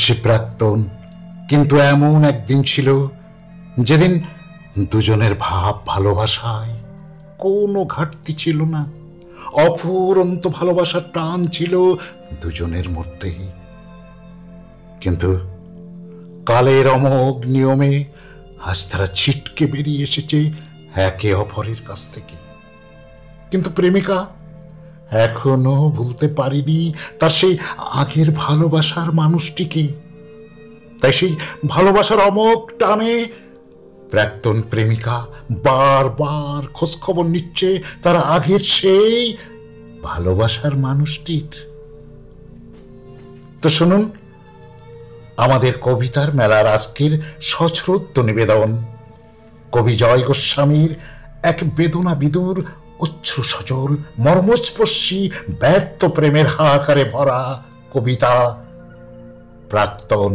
সে প্রাক্তন, কিন্তু এমন একদিন ছিল যেদিন দুজনের ভাব ভালোবাসায় কোনো ঘাটতি ছিল না। অফুরন্ত ভালোবাসার টান ছিল দুজনের মধ্যে। কিন্তু কালের অমোঘ নিয়মে আজ তারা ছিটকে বেরিয়ে এসেছে একে অপরের কাছ থেকে। কিন্তু প্রেমিকা এখনো ভুলতে পারিনি তার সেই আগের ভালোবাসার মানুষটিকে। তাই সেই ভালোবাসার অমোঘ টানে প্রাক্তন প্রেমিকা বারবার খোঁজ খবর নিচ্ছে তার আগের সেই ভালোবাসার মানুষটির। তো শুনুন আমাদের কবিতার মেলার আজকের সশ্রদ্ধ নিবেদন, কবি জয় গোস্বামীর এক বেদনা বিদুর অশ্রু সজল মর্মস্পর্শী ব্যর্থ প্রেমের হাহাকারে ভরা কবিতা প্রাক্তন।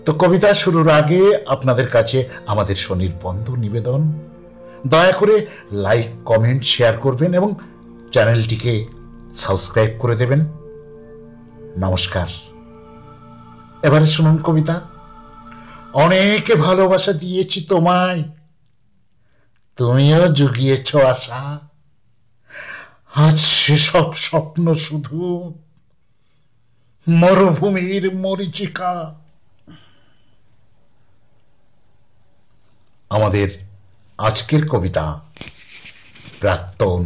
তো কবিতা শুরুর আগে আপনাদের কাছে আমাদের স্বনির্বন্ধ নিবেদন, দয়া করে লাইক কমেন্ট শেয়ার করবেন এবং চ্যানেলটিকে সাবস্ক্রাইব করে দেবেন। নমস্কার। এবারে শুনুন কবিতা। অনেকে ভালোবাসা দিয়েছি তোমায়, তুমিও জুগিয়েছ আশা। আজ সেসব স্বপ্ন শুধু মরুভূমির মরীচিকা। আমাদের আজকের কবিতা প্রাক্তন।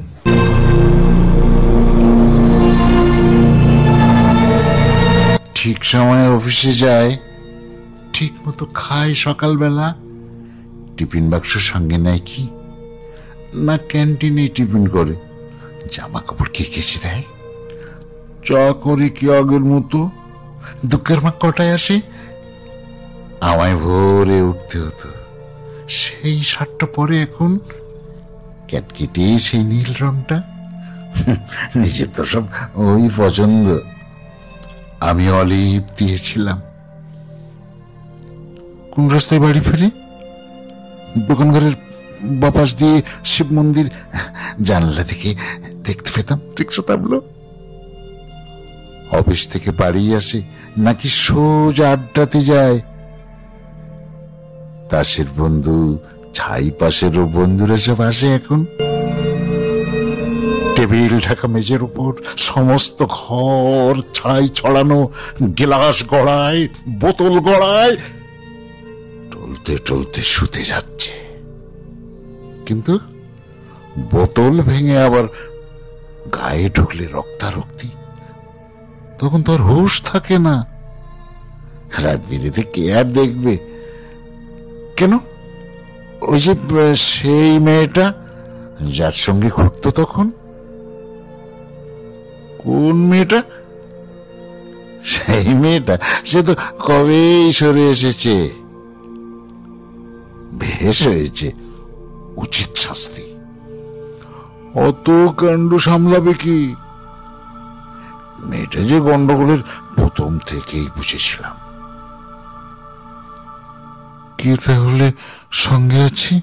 ঠিক সময়ে অফিসে যায়, ঠিক মতো খায় সকালবেলা। টিফিন বাক্স সঙ্গে নেয় কি না ক্যান্টিনে টিফিন করে। জামা কাপড় কে কেচে দেয়? চা করে কি আগের মতো? দুঃখের মা কটায় আসে? আমায় ভোরে উঠতে হতো, সেই শার্টটা পরে এখন ক্যাটকেটে সেই নীল রংটা। নিজের তো সব ওই পছন্দ। আমি অলিভ দিয়েছিলাম। কোন রাস্তায় বাড়ি ফিরে? দোকান ঘরের বাপাস দিয়ে শিব মন্দির জানলা থেকে দেখতে পেতাম রিক্সা থামলো। অফিস থেকে বাড়ি আসে নাকি সোজা আড্ডাতে যায়? তাসের বন্ধু, ছাই পাশেরও বন্ধুরা সব আসে এখন। টেবিল ঢাকা মেজের উপর সমস্ত ঘর ছাই ছড়ানো, গেলাস গড়ায়, বোতল গড়ায়, টলতে টলতে শুতে যাচ্ছে। কিন্তু বোতল ভেঙে আবার গায়ে ঢুকলে রক্তারক্তি, তখন তো আর হুঁশ থাকে না। রাত বিরেতে কে আর দেখবে? কেন, ওই যে সেই মেয়েটা যার সঙ্গে ঘুরতো তখন। কোন মেয়েটা? সেই মেয়েটা, সে তো কবেই সরে এসেছে। বেশ হয়েছে, উচিত শাস্তি। অত কাণ্ড সামলাবে কি? মেয়েটা যে গন্ডগোলের প্রথম থেকেই বুঝেছিলাম। কি তাহলে সঙ্গে আছি?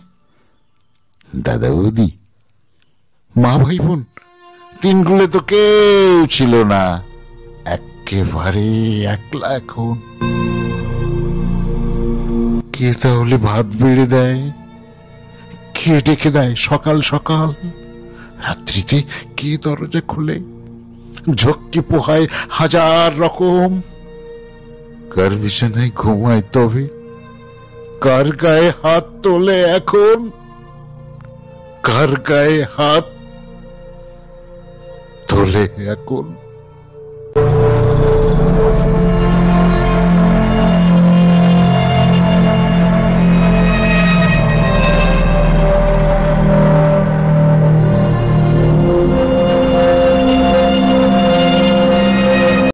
দাদা বৌদি, মা ভাই বোন, তিনগুলে তো কেউ ছিল না, একেবারে একলা এখন। কে তাহলে ভাত বেড়ে দেয়? কে ডেকে দেয় সকাল সকাল? রাত্রিতে কে দরজা খুলে? ঝক্কি পোহায় হাজার রকম। কার বিছানায় ঘুমায় তবে? কার গায়ে হাত তোলে এখন? কার গায়ে হাত তোলে এখন?